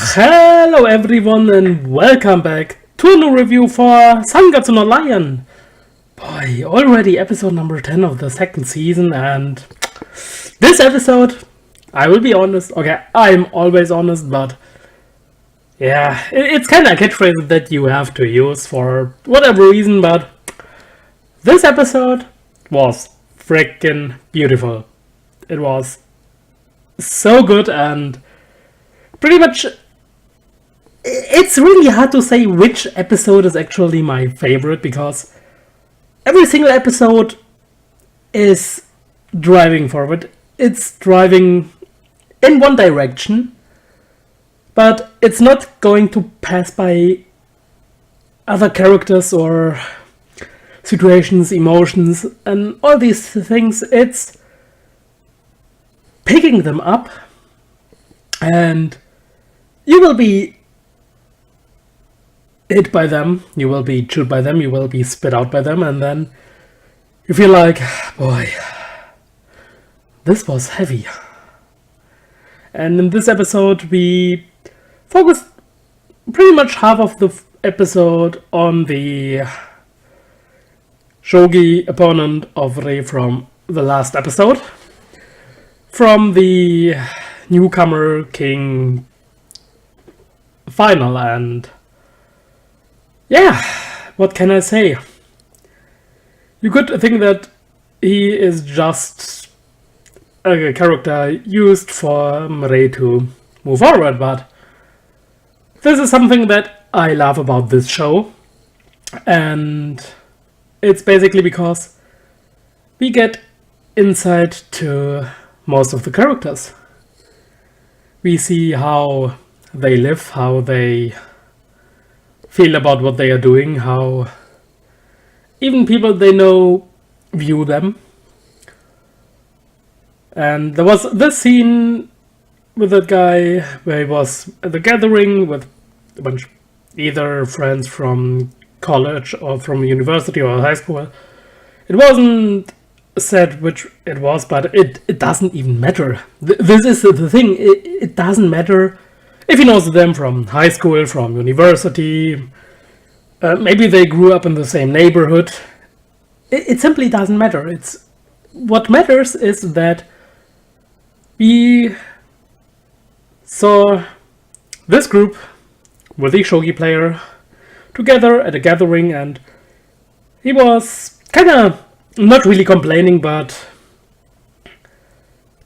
Hello everyone and welcome back to a new review for Sangatsu no Lion. Boy, already episode number 10 of the second season, and this episode, I will be honest, okay, I'm always honest, but yeah, it's kind of a catchphrase that you have to use for whatever reason, but this episode was freaking beautiful. It was so good, and pretty much it's really hard to say which episode is actually my favorite, because every single episode is driving forward. It's driving in one direction, but it's not going to pass by other characters or situations, emotions, and all these things. It's picking them up, and you will be hit by them, you will be chewed by them, you will be spit out by them, and then you feel like, boy, this was heavy. And in this episode, we focused pretty much half of the episode on the shogi opponent of Rei from the last episode, from the newcomer king final, and yeah, what can I say? You could think that he is just a character used for Rei to move forward, but this is something that I love about this show, and it's basically because we get insight to most of the characters. We see how they live, how they feel about what they are doing, how even people they know view them. And there was this scene with that guy where he was at the gathering with a bunch either friends from college or from university or high school. It wasn't said which it was, but it doesn't even matter. This is the thing, it doesn't matter if he knows them from high school, from university, maybe they grew up in the same neighborhood. It simply doesn't matter. What matters is that we saw this group with the shogi player together at a gathering, and he was kind of not really complaining, but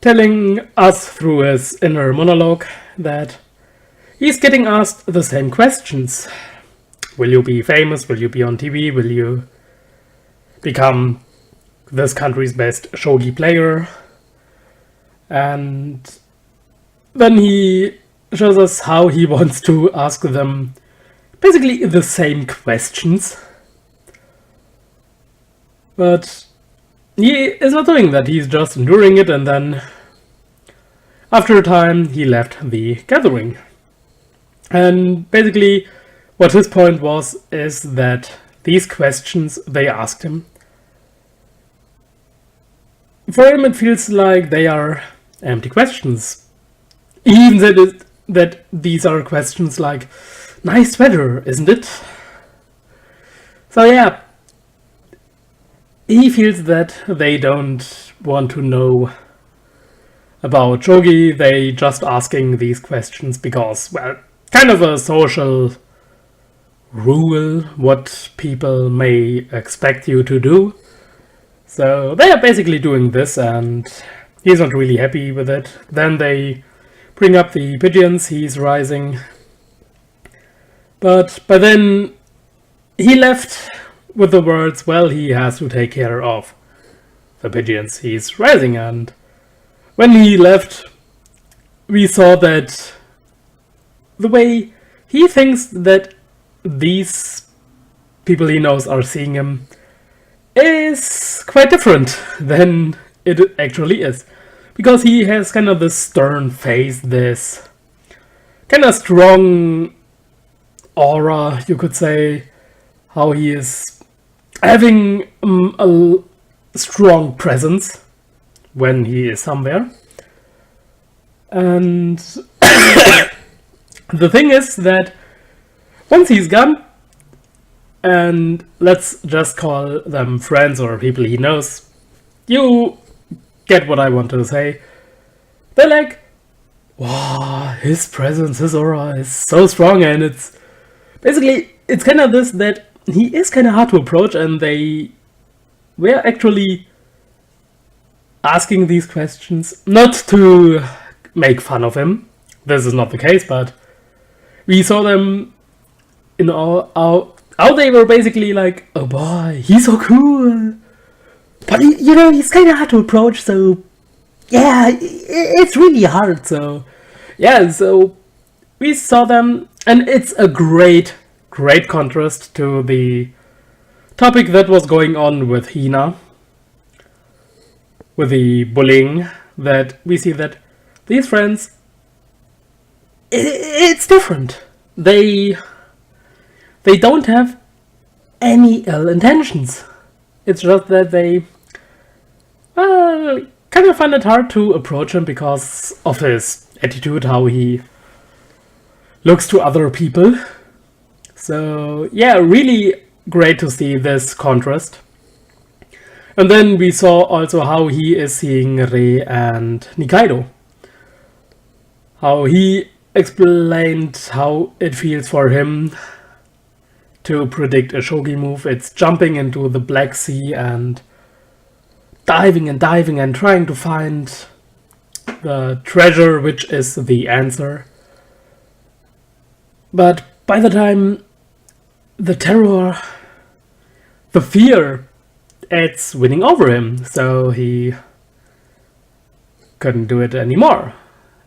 telling us through his inner monologue that he's getting asked the same questions. Will you be famous? Will you be on TV? Will you become this country's best shogi player? And then he shows us how he wants to ask them basically the same questions. But he is not doing that, he's just enduring it, and then after a time he left the gathering. And basically what his point was is that these questions they asked him, for him it feels like they are empty questions. He even said that these are questions like, nice weather, isn't it? So yeah, he feels that they don't want to know about shogi, they just asking these questions because, well, kind of a social rule, what people may expect you to do. So they are basically doing this, and he's not really happy with it. Then they bring up the pigeons, he's rising. But by then he left with the words, well, he has to take care of the pigeons, he's rising. And when he left, we saw that the way he thinks that these people he knows are seeing him is quite different than it actually is. Because he has kind of this stern face, this kind of strong aura, you could say, how he is having a strong presence when he is somewhere. And The thing is that once he's gone, and let's just call them friends or people he knows, you get what I want to say. They're like, wow, his presence, his aura is so strong, and it's basically, it's kind of this that he is kind of hard to approach, and they were actually asking these questions not to make fun of him. This is not the case, but we saw them in how they were basically like, oh boy, he's so cool. But he's kind of hard to approach, so yeah, it's really hard. So yeah, so we saw them, and it's a great contrast to the topic that was going on with Hina, with the bullying, that we see that these friends, it's different. They don't have any ill intentions. It's just that they kind of find it hard to approach him because of his attitude, how he looks to other people. So yeah, really great to see this contrast. And then we saw also how he is seeing Rei and Nikaido. How he explained how it feels for him to predict a shogi move. It's jumping into the Black Sea and diving and trying to find the treasure, which is the answer. But by the time the terror, the fear, it's winning over him, so he couldn't do it anymore,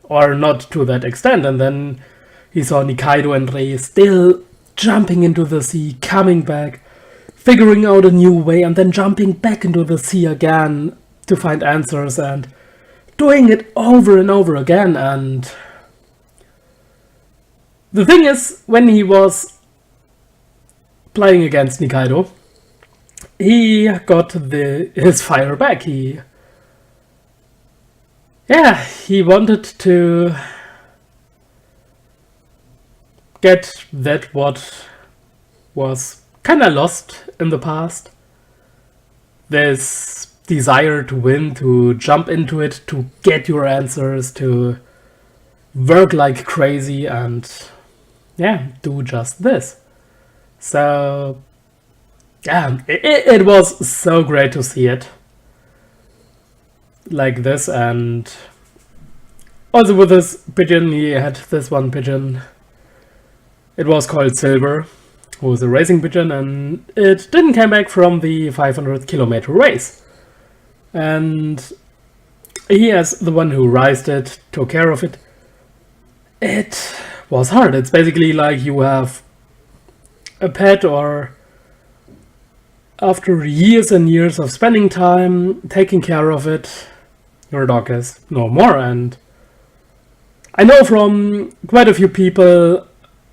or not to that extent. And then he saw Nikaido and Rei still jumping into the sea, coming back, figuring out a new way, and then jumping back into the sea again to find answers, and doing it over and over again. And the thing is, when he was playing against Nikaido, he got his fire back. He wanted to get that what was kind of lost in the past. This desire to win, to jump into it, to get your answers, to work like crazy, and do just this. So yeah, it was so great to see it like this. And also with this pigeon, he had this one pigeon, it was called Silver, who was a racing pigeon, and it didn't come back from the 500-kilometer race. And he, as the one who raised it, took care of it. It was hard. It's basically like you have a pet, or after years and years of spending time taking care of it, your dog is no more. And I know from quite a few people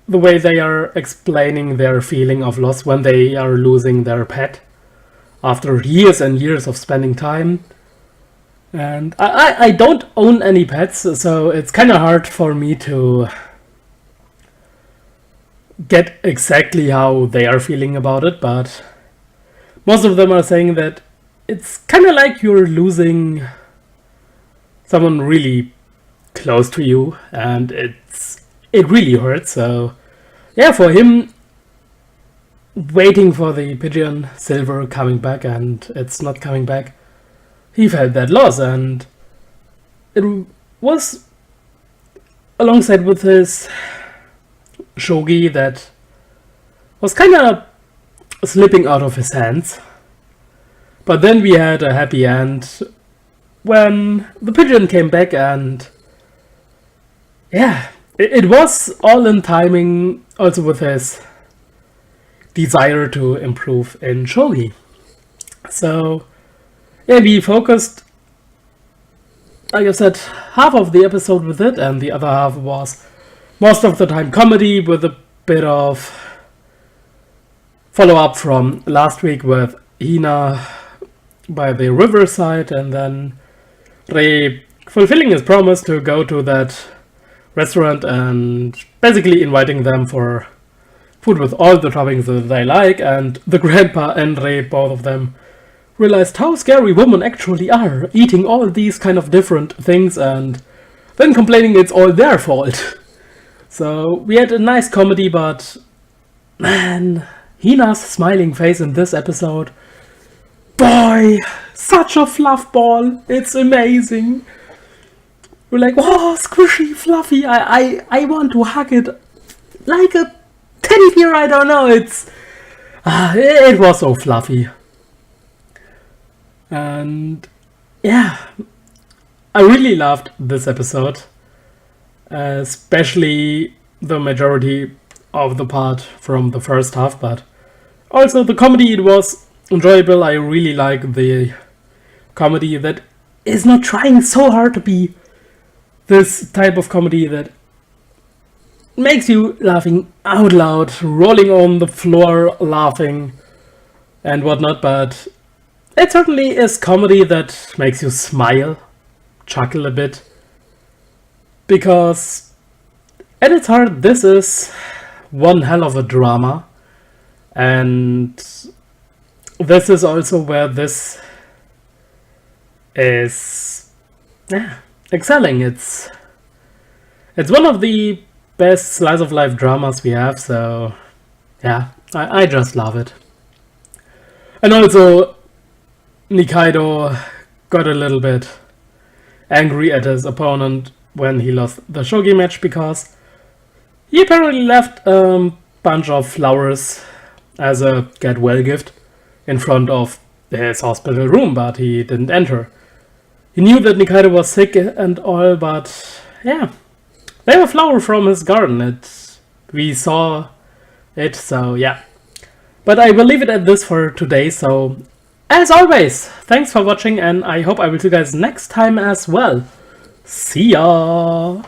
the way they are explaining their feeling of loss when they are losing their pet after years and years of spending time. And I don't own any pets, so it's kind of hard for me to get exactly how they are feeling about it, but most of them are saying that it's kind of like you're losing someone really close to you, and it really hurts. So yeah, for him, waiting for the pigeon Silver coming back, and it's not coming back, he felt that loss. And it was alongside with his shogi that was kind of slipping out of his hands. But then we had a happy end when the pigeon came back, and yeah, it was all in timing, also with his desire to improve in shogi. So yeah, we focused, like I said, half of the episode with it, and the other half was most of the time comedy with a bit of follow-up from last week with Hina by the riverside, and then Rei fulfilling his promise to go to that restaurant and basically inviting them for food with all the toppings that they like, and the grandpa and Ray, both of them, realized how scary women actually are, eating all these kind of different things and then complaining it's all their fault. So we had a nice comedy, but man, Hina's smiling face in this episode, boy, such a fluff ball, it's amazing. We're like, oh, squishy, fluffy, I want to hug it like a teddy bear, I don't know, it was so fluffy. And yeah, I really loved this episode, especially the majority of the part from the first half, but also the comedy, it was enjoyable. I really like the comedy that is not trying so hard to be this type of comedy that makes you laughing out loud, rolling on the floor laughing and whatnot, but it certainly is comedy that makes you smile, chuckle a bit, because at its heart this is one hell of a drama, and this is also where this is excelling. It's one of the best slice of life dramas we have, so yeah, I just love it. And also Nikaido got a little bit angry at his opponent when he lost the shogi match, because he apparently left a bunch of flowers as a get well gift in front of his hospital room, but he didn't enter. He knew that Nikaido was sick and all, but yeah, they were flower from his garden. We saw it, so yeah. But I will leave it at this for today, so as always, thanks for watching, and I hope I will see you guys next time as well. See ya!